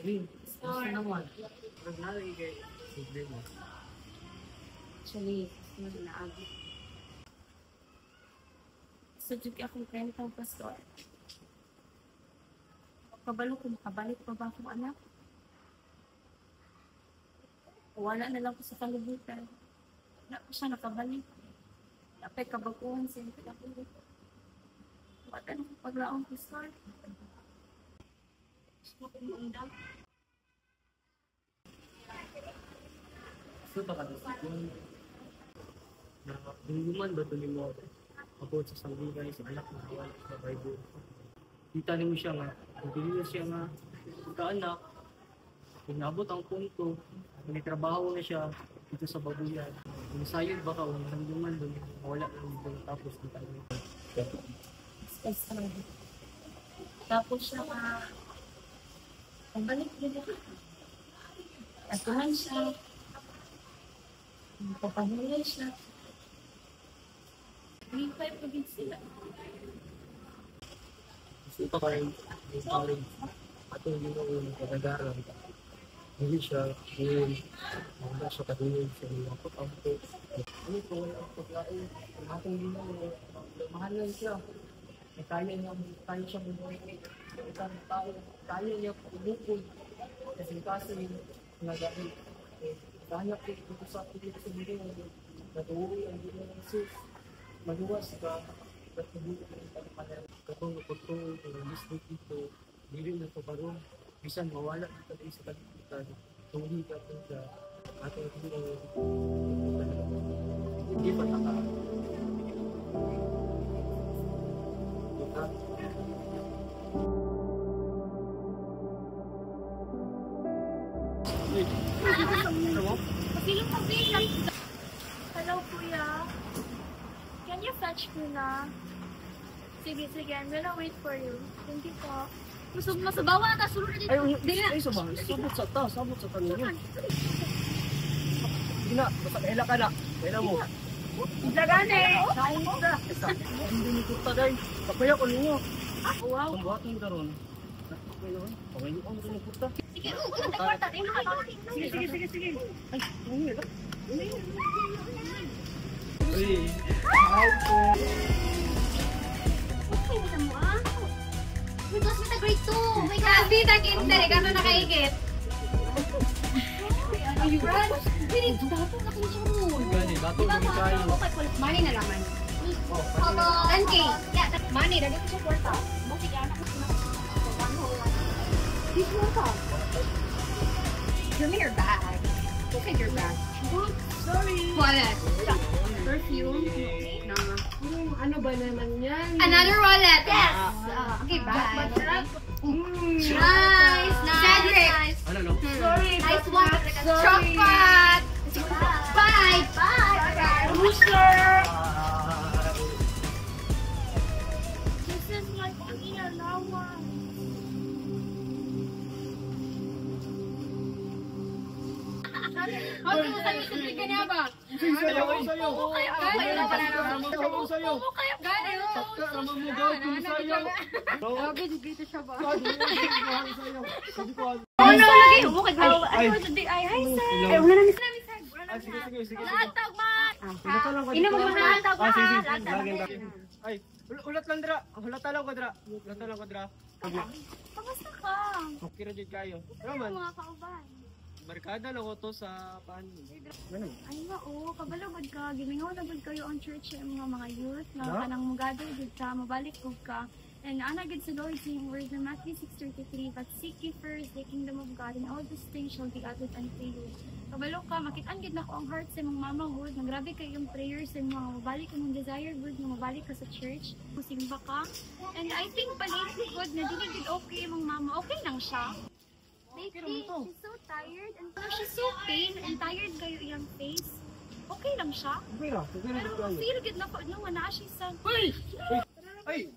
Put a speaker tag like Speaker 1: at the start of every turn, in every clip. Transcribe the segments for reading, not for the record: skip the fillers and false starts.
Speaker 1: Rin, gusto naman. Naglari kay Sigrid mo.
Speaker 2: Actually, nag-naagi. Sadyo akong kwentang pastor. Kabalo kung makabalik pa ba akong anak? Wala na lang ko sa kalibutan. Wala ko siya nakabalik. Napay kabaguhan sa inyo kinakulit. Wala na kong paglaong pastor. Gusto ko maundang.
Speaker 1: Gusto ka na siguro. Dingguman ba ito ni mo about sa sanggigay sa anak na wala sa Bible? Kita niyo siya nga, hindi siya nga kaanak, inabot ang punto, nagtrabaho na siya dito sa babuyan. Kung sayod baka kung dingguman doon, wala na doon tapos dito niyo.
Speaker 2: Tapos siya ang balik din ako. Atuhan siya. Papahulay siya. Hintay pa din sila.
Speaker 1: Gusto pa kayo yung college at yung pag-agaran. Hindi siya wala siya kadulog sa mga pagkampo. Ano ito, wala ang paglaon. Ang atong ginoo, mahalan siya. Kaya siya bumuhay. Isang tao, kaya niya pumukod. Kasi yung nagawin. Kaya ko ito sa pilit sa mundo. Natuloy ang ginoo ng Jesus. Maluwas ka at nabuto ng pagpapalan. Katong pagtulog ng listening dito, hindi na ito parang bisan mawala dito tayo sa kalimutan. Tuli ka ito sa ating hindi pa naka.
Speaker 2: Hello, Kuya. Can you fetch me na? Sige, I'm gonna wait for you. Thank you po. Masabawa na tayo.
Speaker 1: Ay, sabang. Sabot sa kanina. Gina, basta kaila ka na. Kaila mo.
Speaker 2: Lagane!
Speaker 1: Kain ka. Hindi ni kuta day. Kapaya ko ninyo.
Speaker 2: Wow.
Speaker 1: Ang buhatin ka ron. Okay, yung ano ni kuta.
Speaker 2: Sige, nagkwarta. Sige.
Speaker 1: Ay, hindi ka.
Speaker 2: Okay, kita mo ah. Wait, mas kita grade 2. Oh my God.
Speaker 3: Hindi na kinder, kano nakaigit?
Speaker 2: Ayun. Pwede, dato na kayo siya ron.
Speaker 1: Gani, dato yung kayo.
Speaker 3: Money na lang, money.
Speaker 2: Hello.
Speaker 3: 10K. Money, dali ko siya kwarta.
Speaker 2: Sige, anak ko na. This one ka.
Speaker 3: Give me your bag. Look at your bag.
Speaker 2: Sorry.
Speaker 3: Wallet.
Speaker 2: Perfume.
Speaker 3: No.
Speaker 4: Ano ba naman yan?
Speaker 3: Another wallet.
Speaker 2: Yes.
Speaker 3: Okay, bye.
Speaker 2: Nice.
Speaker 3: Cedric.
Speaker 1: Ano, no?
Speaker 2: Sorry.
Speaker 3: Nice one.
Speaker 2: Sorry.
Speaker 3: Chocolate. Bye.
Speaker 2: Booster. This is my only allowance.
Speaker 3: Ano mo sa'yo? Sige ka niya ba?
Speaker 1: Sayo.
Speaker 3: Gano'n.
Speaker 1: Sakta naman mo gawin sayo.
Speaker 4: Grabe, dito siya ba?
Speaker 2: Oh no, lagi. Bukod na. Ay, hi sir. Ay, wala na miss.
Speaker 1: Sige.
Speaker 2: Latag man.
Speaker 4: Ina mo
Speaker 2: na latag man.
Speaker 1: Ay, ulat lang dra. Hulata lang ko dra.
Speaker 2: Kamusta ka?
Speaker 1: Okay ra jud kayo.
Speaker 2: Ano mga kauban?
Speaker 1: Barkada lang ko to sa paan. Ganun.
Speaker 2: Ay nga, kabalagod ka. Gimingaw na gud kayo ang church yung mga youth. Na
Speaker 1: No?
Speaker 2: kanang mugado gud ka, mabalik gud ka. And ana gud sa Lord saying words in Matthew 6:33, but seek ye first the kingdom of God, and all these things shall be added unto you. Kabalo ka, makitaan gud nako ang heart sa mong mama gud. Nagrabe kay yung prayers sa mga mabalik ka mong desire gud nga mabalik ka sa church. Musimba ka. And I think palit gud na dili gud okay mong mama. Okay lang siya. Lately, she's so tired and she's so pain and tired kayo iyang face. Okay lang siya.
Speaker 1: Okay ra
Speaker 2: Pero
Speaker 1: kayo.
Speaker 2: feel good na po nung na siya sa...
Speaker 1: Ay!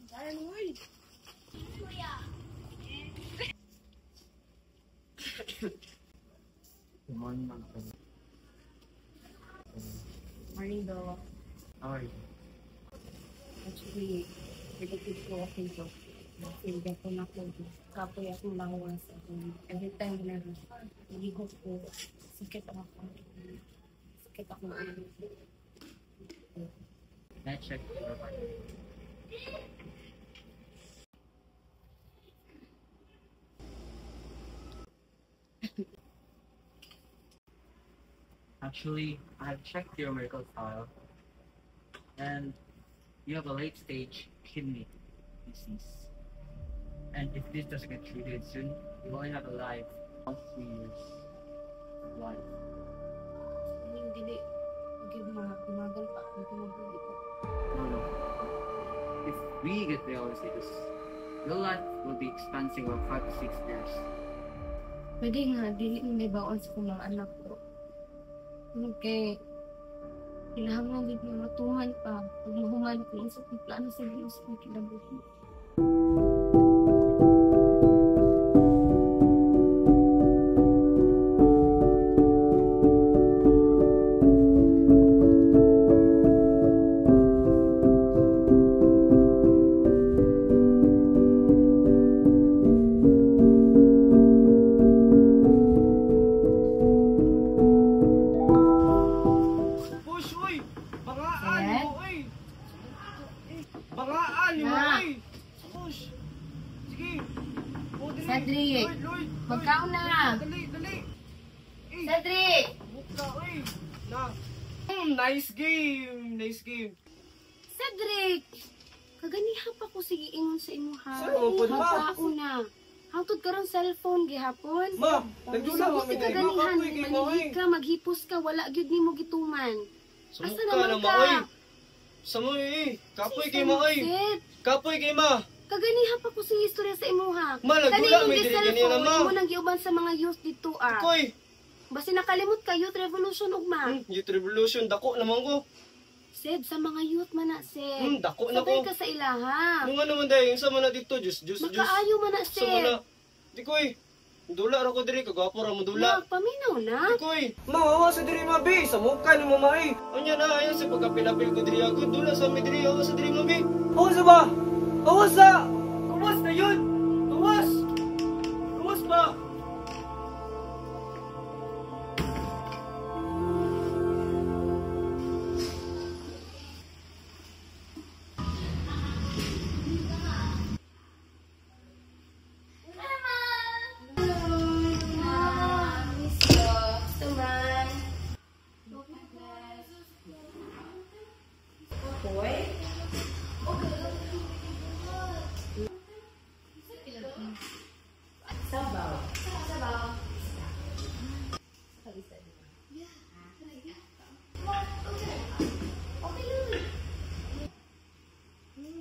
Speaker 4: Morning daw.
Speaker 1: Ay.
Speaker 4: Actually, related ko okay to. Hindi ako na po. Kapoy akong lawas. Every time na nalihok ko, sakit ako. Sakit ako.
Speaker 1: Let's check your body. Actually, I've checked your medical file, and you have a late stage kidney disease. And if this doesn't get treated soon, you only have a life of 3 years life.
Speaker 4: Hindi. Gumagal pa. Hindi mabulit pa.
Speaker 1: No. If we get dialysis, your life will be expanding of 5 to 6 years.
Speaker 4: Pwede nga, dili mo may baon sa kong mga anak ko. Okay. Kailangan nga din na matuman pa. Pag mahuman ko, isa kong plano sa Diyos kung kinabuhi.
Speaker 1: Push, uy! Bangaan mo, uy! Bangaan mo, uy! Push! Sige! O, dali!
Speaker 4: Cedric!
Speaker 1: Lloyd!
Speaker 4: Magkaon na!
Speaker 1: Dali!
Speaker 4: Cedric!
Speaker 1: Buka, uy! Na! Nice game! Nice game!
Speaker 4: Cedric! Kaganiha pa ko sige ingon sa imo ha.
Speaker 1: Sir, upod ma.
Speaker 4: Magkaon na. Hangtod karon cellphone gihapon.
Speaker 1: Ma! Nagdula mo,
Speaker 4: Gusto
Speaker 1: may
Speaker 4: ka ganihan,
Speaker 1: kapoy kay mo, uy!
Speaker 4: manihig ka, maghipos ka, wala gyud nimo gituman. Asa
Speaker 5: Sumuka
Speaker 4: naman
Speaker 5: na
Speaker 4: ka?
Speaker 5: ma, oy. Samoy, kapoy kay ma, oy.
Speaker 4: Sid,
Speaker 5: Kapoy kay ma.
Speaker 4: kaganiha pa ko sa istorya sa imo ha.
Speaker 5: Ma, nagdula, may diri ganyan na, ma.
Speaker 4: Imo nang giuban sa mga youth dito ah.
Speaker 5: Koy,
Speaker 4: Basta nakalimot ka youth revolution ugma.
Speaker 5: youth revolution, dako naman ko.
Speaker 4: Sid, sa mga youth man na Sid.
Speaker 5: Dako na
Speaker 4: Sabay
Speaker 5: ko.
Speaker 4: ka sa ilaha.
Speaker 5: Nung ano man dahil, yung sama na dito, juice.
Speaker 4: Makaayo man na
Speaker 5: Sa mana,
Speaker 4: Sid.
Speaker 5: di koy. Dula ra ko diri, kagwapo ra mo dula.
Speaker 4: Paminaw na.
Speaker 5: Di koy.
Speaker 1: Mawawa sa diri, mabi! Sa mukha ni mamay!
Speaker 5: Anya na, ayan sa pagkapilapil ko diri ako. Dula sa mi diri, awa sa diri, mami.
Speaker 1: Awas na ba? Awas na! Awas na yun! Awas! Awas ba?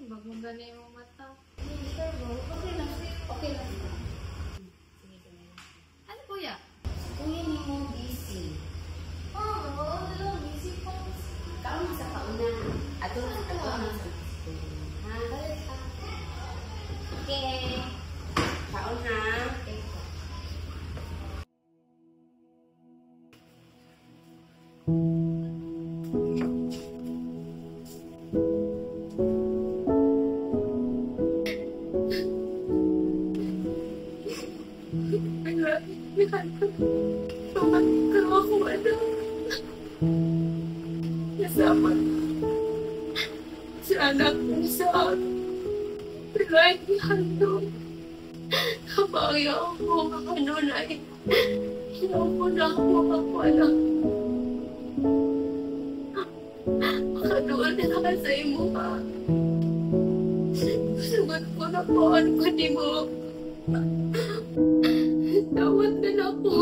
Speaker 4: Bagong ganay mo mata. Ano kuya?
Speaker 3: Kuya ni mo busy. Kaon sa kauna. Ato na sa kauna sa ha? Okay. Kaon ha.
Speaker 4: Tumatang ako, anak. Kasama sa anak ko sa pilay ni Hando. Kabaya ako mga kanunay. Hinako na ako ako, anak. Makadoon na ka sa imo, ha? Sagot ko na po ang kani mo. Tawad na na ako.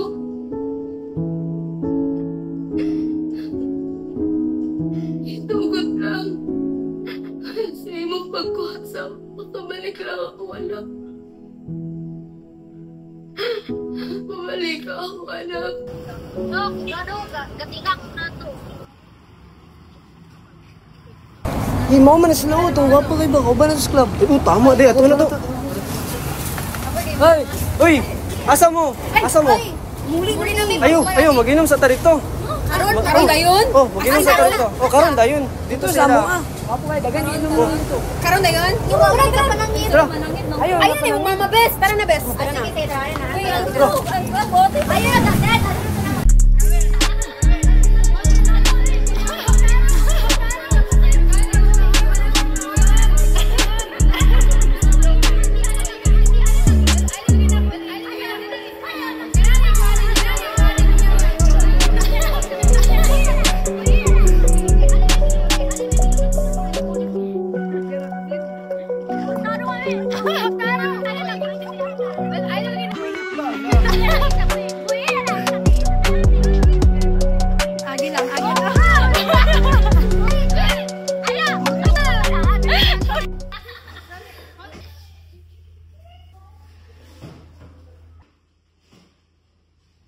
Speaker 4: Itugot lang. Sa imong pagkuhasa, makabalik lang ako, anak. Mabalik ako, anak.
Speaker 2: Dok, ano ka? Gatingak na to.
Speaker 1: Mo man sila to, wapo kay ba ko ba na sa club? Tama di, ato na to. Ay, uy, asa mo?
Speaker 3: Muli na
Speaker 1: Ayo, mag-inom sa tarito.
Speaker 3: Karon dayon?
Speaker 1: Oh, mag-inom sa tarito. Oh, karon dayon. Dito
Speaker 3: sa
Speaker 1: sila.
Speaker 3: mo, ah.
Speaker 1: Ako ay dagan inom mo dito.
Speaker 3: Karon dayon? Wala ka pa nang
Speaker 1: Tara.
Speaker 3: Ayun na yung mama best. Tara na best. Tara na. Ayun na.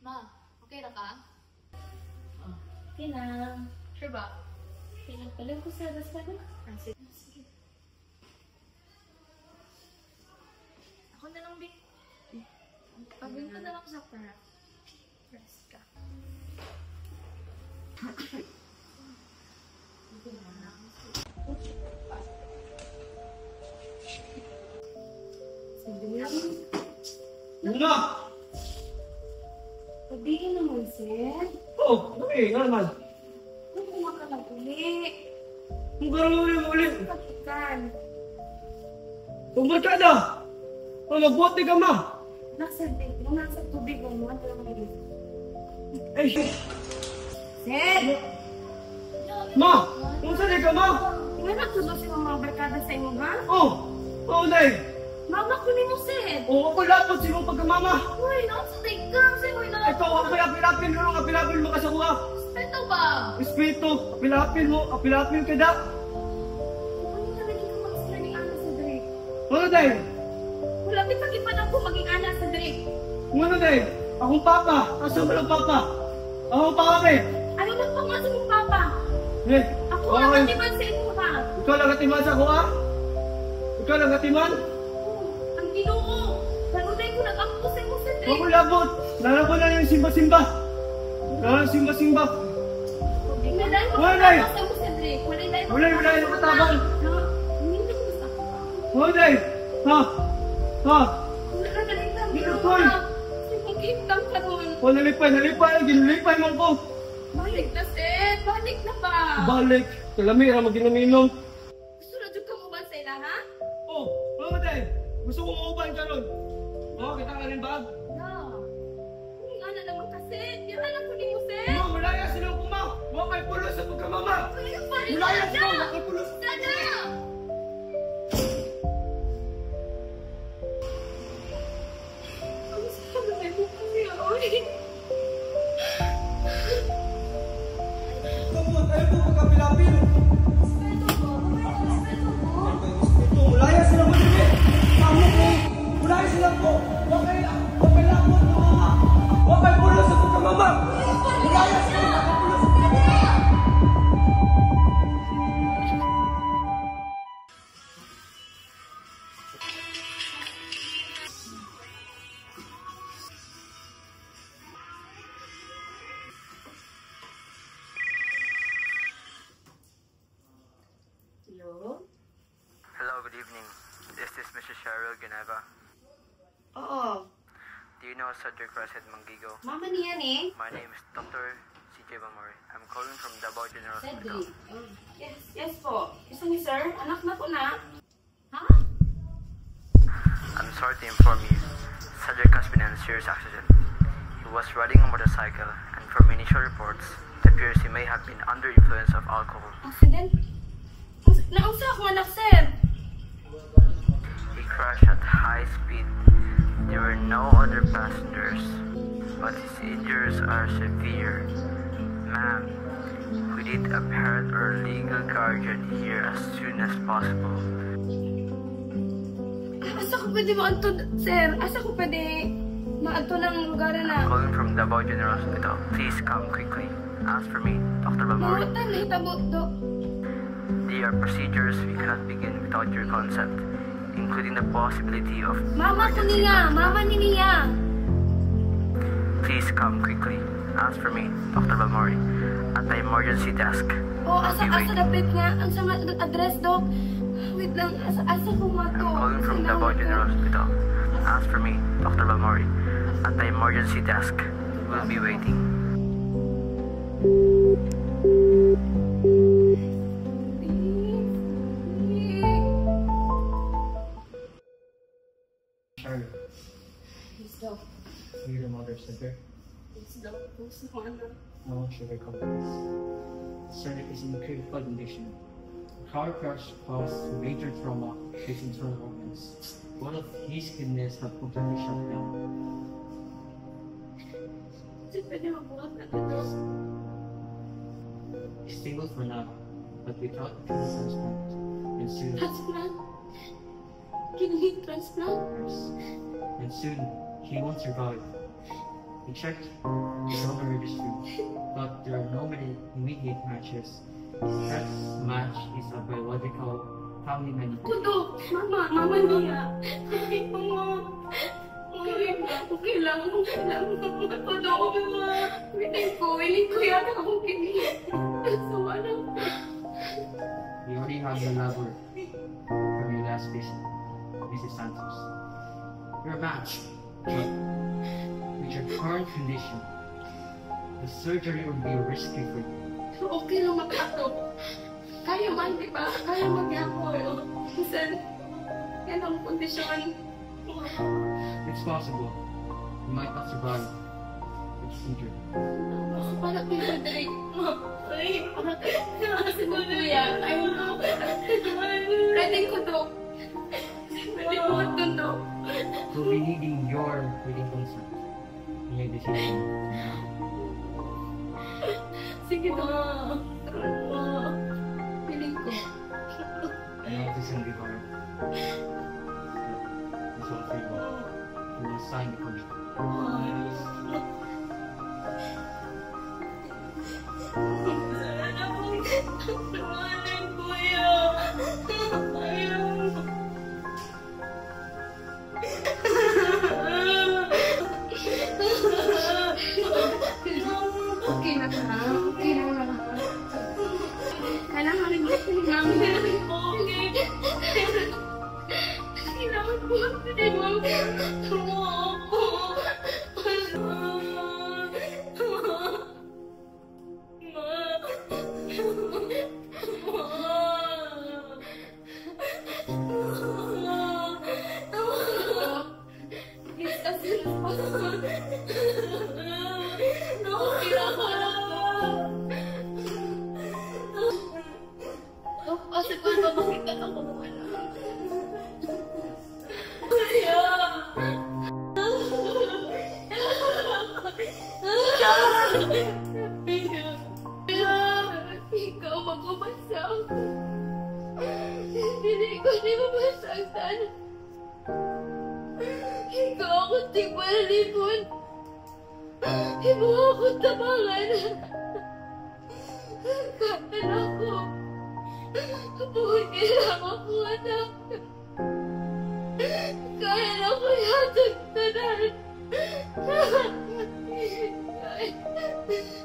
Speaker 4: Ma, okay na ka? Okay na. Sure ba? Okay lang pala ko sa basta na. Sige. Ako na lang, Bing. Pagawin ko na lang sa para. Rest ka.
Speaker 5: Una!
Speaker 4: Pagdigin naman, sir.
Speaker 5: Oh, okay, nga naman.
Speaker 4: Kung kumaka lang uli.
Speaker 5: Kung gano'n ulit.
Speaker 4: Kapitan.
Speaker 5: Tumbal ka na! Oh, magbuti ka, ma!
Speaker 4: Nasa tubig mo, mga lang uli.
Speaker 5: Eh, shit!
Speaker 4: Sir!
Speaker 5: Ma! Kung saan ka, ma?
Speaker 4: Tingnan na tulo sa mga barkada sa inyo, ha?
Speaker 5: Oh! Oh, Nay!
Speaker 4: Mama ko ni mo, sir!
Speaker 5: Oh, ako lapot sino pagkamama!
Speaker 4: Uy, nakasatay ka! Sa'yo, uy,
Speaker 5: Ito, ako apilapin mo nung apilapin mo kasakuha!
Speaker 4: Ito ba?
Speaker 5: Espiritu, apilapin mo, apilapin ka da!
Speaker 4: Ano na naging kamang sila ni Ana sa Drake?
Speaker 5: Ano, Nay?
Speaker 4: Wala pa ako maging Ana sa Drake.
Speaker 5: Ano, Nay? Akong papa! Asa mo lang papa? Akong papa, eh!
Speaker 4: Ano na pa nga sa mong papa?
Speaker 5: Eh,
Speaker 4: Ako ang katiban sa inyo, ha?
Speaker 5: ikaw lang katiman sa kuha? Ikaw lang katiman?
Speaker 4: Ang ginoo! Nanunay ko nag-ampo sa inyo sa Drake.
Speaker 5: Ako labot! Lalo ko na yung simba-simba! Lalo simba-simba!
Speaker 4: Wala dahil
Speaker 5: Wala.
Speaker 4: makatapos sa inyo sa Drake.
Speaker 5: Wala yung katabang!
Speaker 4: Hindi ko sa ako.
Speaker 5: Wala! Ha? Ha?
Speaker 4: Wala na rin kami.
Speaker 5: Ginagpoy.
Speaker 4: Sige, ka nun.
Speaker 5: O, nalipay! Ginulipay mo ko!
Speaker 4: Balik na, sir. Balik na ba?
Speaker 5: Balik! Kalamira, mag-inom-inom!
Speaker 4: Gusto na dyan ka mo ba sila, ha?
Speaker 5: Oh, ano tayo? Gusto ko mauban ka nun! Oh, kita ka rin ba?
Speaker 4: No. Hindi nga na naman kasi. Di ba lang ko ni mo, sir?
Speaker 5: Ma, malaya silang kuma! Huwag kayo pulo sa pagkamama!
Speaker 4: Kaya pa rin
Speaker 5: Malaya
Speaker 4: sana.
Speaker 5: sila! Huwag kayo pulo sa...
Speaker 4: Sana! Ang sabi mo kasi, oy.
Speaker 5: Tayo po pagkapilapin! Ito, malaya silang malipit! Amo ko! Malaya silang po! Huwag kayo lapot ng mama! Huwag kayo pulo sa pagkamama! Malaya silang! Huwag kayo pulo sa pagkamama!
Speaker 6: Hello, good evening. Is this Mrs. Cheryl Geneva?
Speaker 3: Oo.
Speaker 6: Do you know Cedric Resid Mangigo?
Speaker 3: Mama niyan eh.
Speaker 6: My name is Dr. CJ Bamori. I'm calling from Davao General Hospital.
Speaker 3: Cedric.
Speaker 4: Yes po. Gusto ni sir? Anak na po na. Ha?
Speaker 6: I'm sorry to inform you, Cedric has been in a serious accident. He was riding a motorcycle, and from initial reports, it appears he may have been under influence of alcohol.
Speaker 4: Accident? Naunsa ako anak, sir.
Speaker 6: He crashed at high speed. There were no other passengers, but his injuries are severe. Ma'am, we need a parent or legal guardian here as soon as possible.
Speaker 4: Asa ko pwede maadto, sir? Asa ko pwede maadto ng lugar na?
Speaker 6: Calling from Davao General Hospital. Please come quickly. Ask for me, Dr. Bamori.
Speaker 4: Mawatan na hitabo, do.
Speaker 6: There are procedures we cannot begin without your consent, including the possibility of
Speaker 4: Mama ko
Speaker 6: emergency
Speaker 4: niya.
Speaker 6: management.
Speaker 4: Mama ni niya.
Speaker 6: Please come quickly. Ask for me, Dr. Bamori, at the emergency desk.
Speaker 4: Oh, asa dapit nga. Ang sa address, Dok. Wait lang, asa ko nga to.
Speaker 6: I'm calling from Davao General Hospital. Ask for me, Dr. Balmori, at the emergency desk. We'll be waiting.
Speaker 1: Charlie,
Speaker 4: Yes, Dok.
Speaker 1: you're your mother's sister.
Speaker 4: Yes, Dok. Gusto ko anak.
Speaker 1: No one should recover this. Sir is in critical condition. A car crash caused major trauma to his internal organs. One of his kidneys have completely shut down.
Speaker 4: Kasi pwede mabuhat na ito, Dok.
Speaker 1: He's stable for now, but without a kidney transplant, and soon,
Speaker 4: Transplant? Kidney transplant?
Speaker 1: he won't survive. We checked the donor registry, but there are no many immediate matches. His best match is a biological family member.
Speaker 4: Kudo! Mama niya! Hindi po, Mama. Okay lang. Kudo, Mama. Willing ko yata akong kini. So, ano?
Speaker 1: We already have the labor from your last visit, Mrs. Santos. You're a match, but with your current condition, the surgery would be risky for you.
Speaker 4: Okay lang mag-ato. Kaya man, di ba? Kaya mag-ako. Minsan, yan ang kondisyon.
Speaker 1: It's possible. You might not survive the procedure.
Speaker 4: Para kayo madali. Ay, para kayo. Kasi mo, Kuya. Ayaw na ako. Ready ko, Dok. Ready ko ito, Dok.
Speaker 1: We'll be needing your written consent in your decision.
Speaker 4: Sige, Dok. Piling ko.
Speaker 1: I know this is going to be hard. This one for you. You will sign the contract.
Speaker 4: Sana po. Tumanin, Kuya. Ayaw. Okay na ka. Okay na. Kailangan rin natin namin. Okay. Kailangan po. Hindi mo. Ikaw magpapasang. Hindi ko mapasagdan. Ikaw ako tigbalipon. Ibo ako tabangan. Katan ako. Buhay lang ako, anak. Kaya na ko yatag tanan.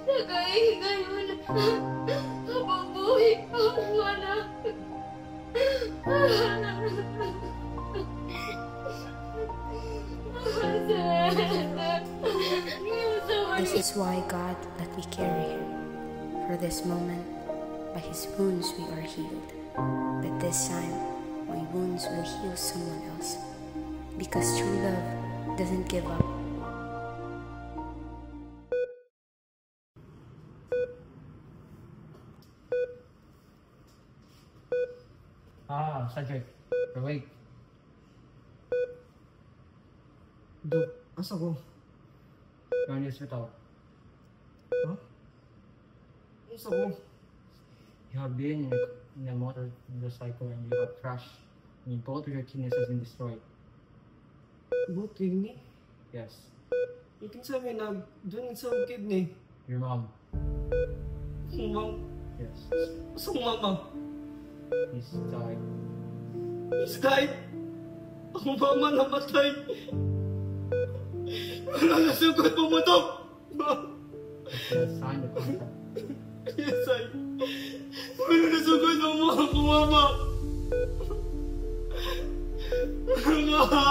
Speaker 4: Nagahingay mo na. Mabubuhay ako, anak.
Speaker 3: This is why God let me carry him. For this moment, by his wounds we are healed. But this time, my wounds will heal someone else. Because true love doesn't give up.
Speaker 1: Cedric, you're awake.
Speaker 5: Dok, asa ko?
Speaker 1: You're in the hospital.
Speaker 5: Ha? Asa ko?
Speaker 1: You have been in a motorcycle and you have crashed. And both of your kidneys has been destroyed.
Speaker 5: What kidney?
Speaker 1: Yes.
Speaker 5: Iting sabi na doon sa kidney.
Speaker 1: Your mom.
Speaker 5: Ang mama.
Speaker 1: Yes.
Speaker 5: Asang mama?
Speaker 1: He's died.
Speaker 5: He's died. Ang mama namatay. Wala na siyang pumutok.
Speaker 1: Let's sign the contract.
Speaker 5: Yes, I.
Speaker 1: Ano nasugod mo mga ko, Mama? Mama!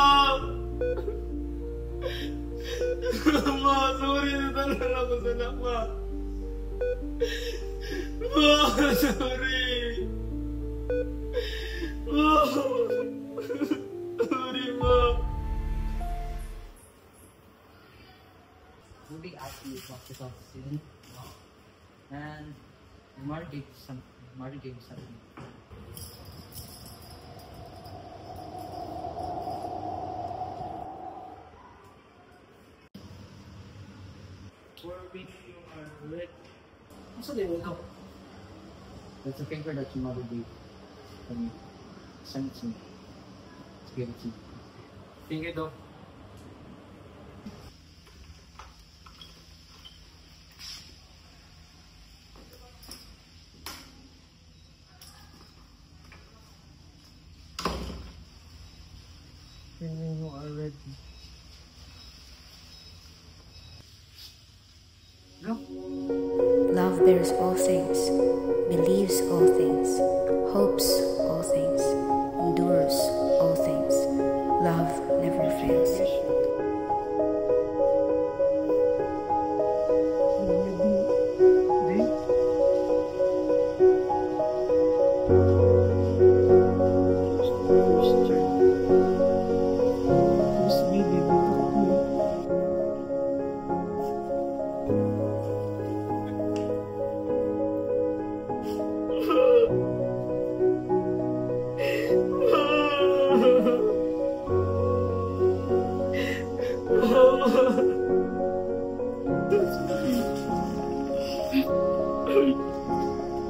Speaker 1: Mama, sorry na talaga ako sa anak, Ma. Ma, sorry. Ma, sorry, Ma.
Speaker 6: Moving out to the hospital soon. And Mark gave something.
Speaker 1: For being you are red.
Speaker 6: Also, they will go. That's a favor that your mother gave me. Send it to me. Let's give it to you.
Speaker 1: Thank you, Doc. You are ready.
Speaker 3: Love bears all things, believes all things, hopes all things, endures all things. Love never fails.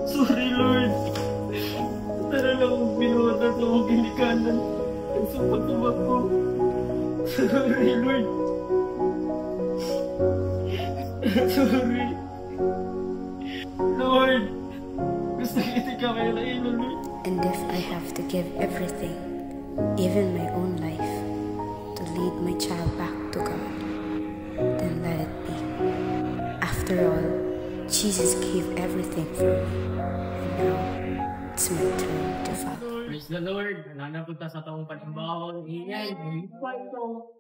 Speaker 1: Sorry, Lord. Tara lang akong binuhat at akong ginikanan. Ang supat-tumak ko. Sorry, Lord. Sorry. Lord, gusto kita ka kaya na ilo, Lord.
Speaker 3: And if I have to give everything, even my own life, to lead my child back to God, then let it be. After all, Jesus gave everything for me, and now it's my turn to follow.
Speaker 1: Praise the Lord. Nanapunta sa taong panimbaon. Ingay. Ingay ko.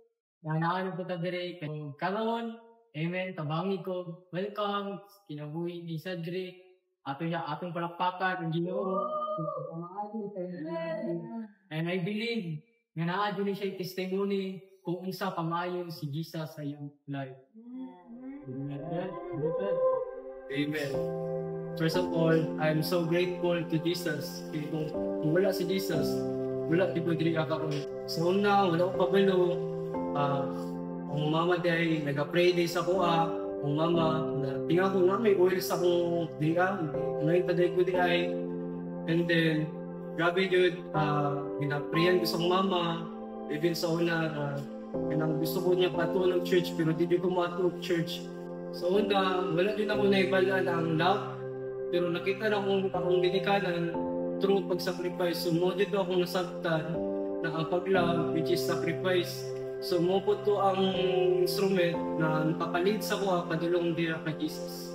Speaker 1: Nanapunta dire. Karon. Amen. Tabangi ko. Welcome. Kinabuhi ni Cedric. Atong palakpakan. Ang Ginoo. And I believe nga naa din siya testimony kung unsa pamayon si Jesus sa iyong life. Amen. First of all, I'm so grateful to Jesus. Kung wala si Jesus, wala di ko dili ako. So una, wala ko pabalo. Ang mama day, nag-pray day sa kuha. Ang mama, tingnan ko nga may oil sa kong diya. Ngayon taday ko di ay. And then, grabe yun, ginaprayan ko sa mama. Even sa una, gusto ko niya patulog church, pero di ko matulog church. So una, wala din ako naibalaan ang love. Pero nakita na akong ginikanan through pag-sacrifice. So mo dito akong nasabtan na ang pag-love, which is sacrifice. So mo po to ang instrument na nakapalit sa kuha padulong diya kay Jesus.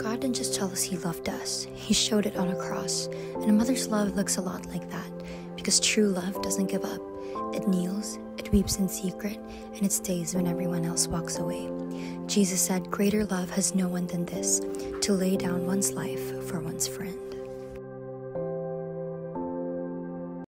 Speaker 7: God didn't just tell us He loved us, He showed it on a cross. And a mother's love looks a lot like that, because true love doesn't give up. It kneels, it weeps in secret, and it stays when everyone else walks away. Jesus said, "Greater love has no one than this, to lay down one's life for one's friend."